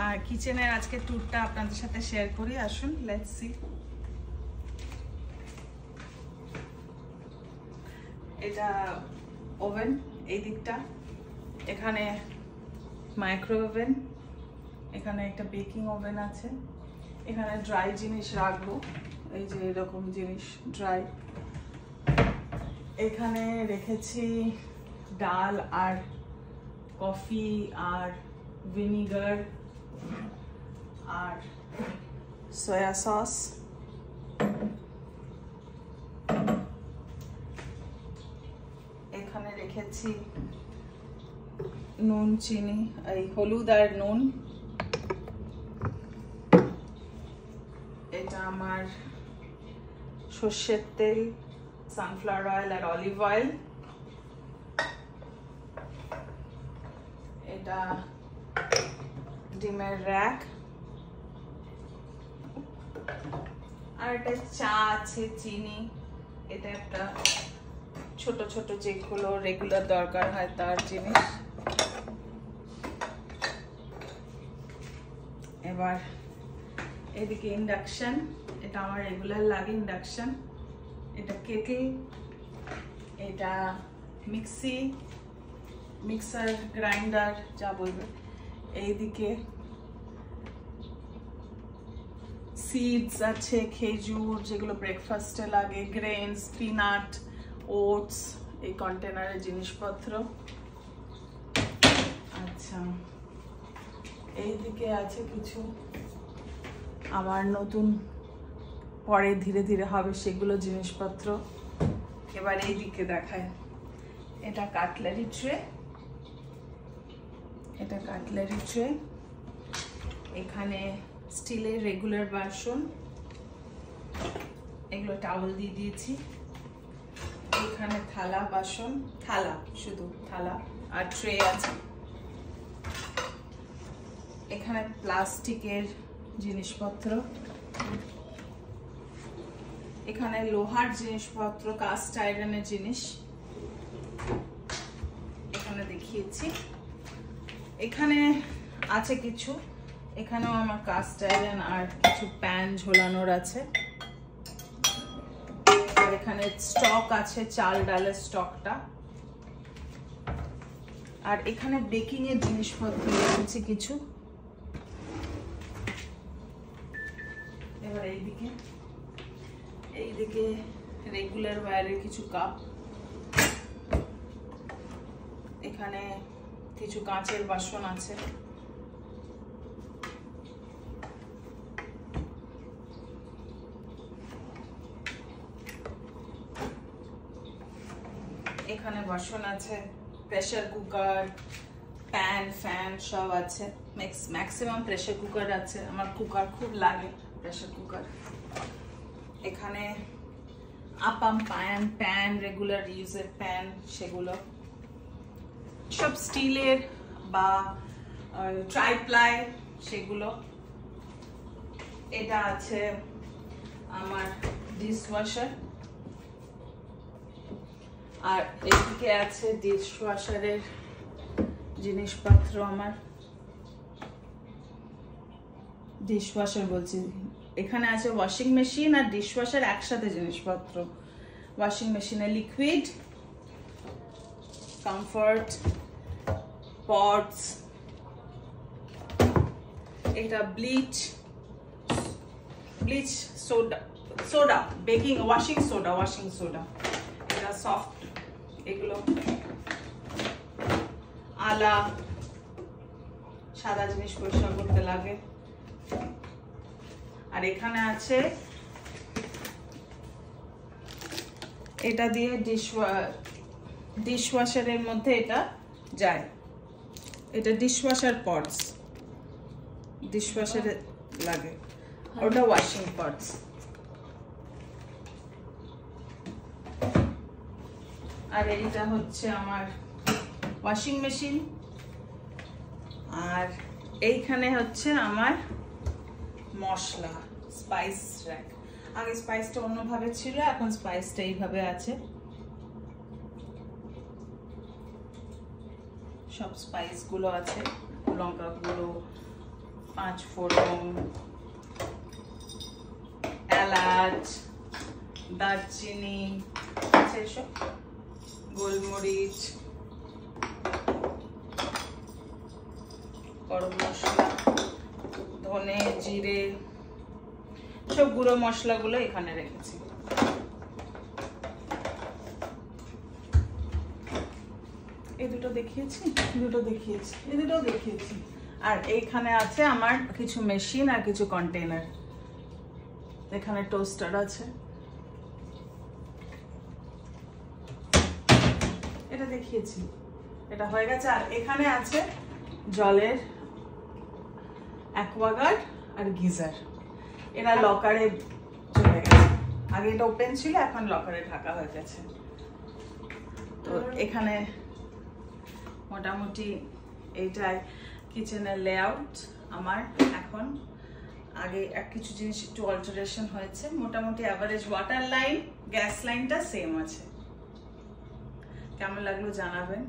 আর কিচেনের আজকে ট্যুরটা আপনাদের সাথে শেয়ার করি। আসুন, লেটস সি। এটা ওভেন, এই দিকটা এখানে মাইক্রো ওভেন, এখানে একটা বেকিং ওভেন আছে, এখানে ড্রাই জিনিস রাখবো, এই যে এরকম জিনিস ড্রাই। এখানে রেখেছি ডাল আর কফি আর ভিনিগার আর সয়া সস। এখানে রেখেছি নুন, চিনি, এই হলুদ আর নুন। এটা আমার সর্ষের তেল, সানফ্লাওয়ার অয়েল আর অলিভ অয়েল। এটা ডিমের র্যাক। আর এটা চা আছে, চিনি। এটা একটা ছোট ছোট যেগুলো রেগুলার দরকার হয় তার জিনিস। এবার এদিকে ইন্ডাকশন, এটা আমার রেগুলার লাগে ইন্ডাকশন। এটা কেটল, এটা মিক্সি, মিক্সার গ্রাইন্ডার যা বলবে। এইদিকে সিডস আছে, খেজুর যেগুলো ব্রেকফাস্টে লাগে, গ্রেনস, পিনাট, ওটস, এই কন্টেনারের জিনিসপত্র। আচ্ছা, এইদিকে আছে কিছু আমার নতুন, পরে ধীরে ধীরে হবে সেগুলো জিনিসপত্র। এবার এইদিকে দেখায়, এটা কাটলারি ট্রে, এটা কাটলারি ট্রে। এখানে স্টিলের রেগুলার বাসন, এগুলো টাওয়েল দিয়ে দিয়েছি। এখানে থালা বাসন, থালা, শুধু থালা আর ট্রে আছে। এখানে প্লাস্টিকের জিনিসপত্র, এখানে লোহার জিনিসপত্র, কাস্ট আয়রনের জিনিস এখানে দেখিয়েছি। এখানে আছে কিছু, এখানেও আমার কাস্ট আয়রন আর কিছু প্যান ঝোলানোর আছে। আর এখানে স্টক আছে, চাল ডালের স্টকটা। আর এখানে বেকিং এর জিনিসপত্র রেখেছি কিছু। এবার এইদিকে রেগুলার বাইরের কিছু কাপ। এখানে কিছু কাঁচের বাসন আছে। এখানে বাসন আছে, প্রেসার কুকার, প্যান, ফ্যান সব আছে। ম্যাক্সিমাম প্রেসার কুকার আছে, আমার কুকার খুব লাগে, প্রেসার কুকার। এখানে আপাম প্যান, রেগুলার ইউজের প্যান, সেগুলো সব স্টিলের বা ট্রাইপ্লাই, সেগুলো। এটা আছে আমার ডিশওয়াশার। আর এদিকে আছে ডিশওয়াশারের জিনিসপত্র। আমার ডিশওয়াশার বলছি, এখানে আছে ওয়াশিং মেশিন আর ডিশওয়াশার একসাথে জিনিসপত্র। ওয়াশিং মেশিনে লিকুইড, কমফর্ট, পটস, এটা bleach soda, baking washing soda, এটা সফট, এগুলো আলা, সাদা জিনিস পরিষ্কার করতে লাগে। আর এখানে আছে, এটা দিয়ে ডিশওয়াশারের মধ্যে এটা যায়, এটা ডিশওয়াশার পটস, ডিশওয়াশারে লাগে, ওটা ওয়াশিং পটস। আর এইটা হচ্ছে আমার ওয়াশিং মেশিন। আর এইখানে হচ্ছে আমার মশলা, স্পাইস র্যাক। আগে স্পাইসটা অন্যভাবে ছিল, এখন স্পাইসটা এইভাবে আছে। সব স্পাইস গুলো আছে, লঙ্কা গুঁড়ো, 5 ফোড়ন, এলাচ, দারচিনি আছে, এসব গোলমরিচ, গরম মশলা, ধনে, জিরে, সব গুঁড়ো মশলাগুলো এখানে রেখেছি। এই দুটো দেখিয়েছি, এই দুটো দেখিয়েছি। আর এইখানে আছে আমার কিছু মেশিন আর কিছু কন্টেনার। এখানে টোস্টার আছে, এটা দেখিয়েছি, এটা হয়ে গেছে। আর এখানে আছে জলের অ্যাকোয়াগার্ড আর গিজার, এরা লকারে চলে গেছে। আগে এটা ওপেন ছিল, এখন লকারে ঢাকা হয়ে গেছে। তো এখানে মোটামুটি এইটাই কিচেনের লেআউট আমার এখন। আগে কিছু জিনিস একটু অল্টারেশন হয়েছে। মোটামুটি অ্যাভারেজ ওয়াটার লাইন, গ্যাস লাইনটা সেম আছে। কেমন লাগলো জানাবেন।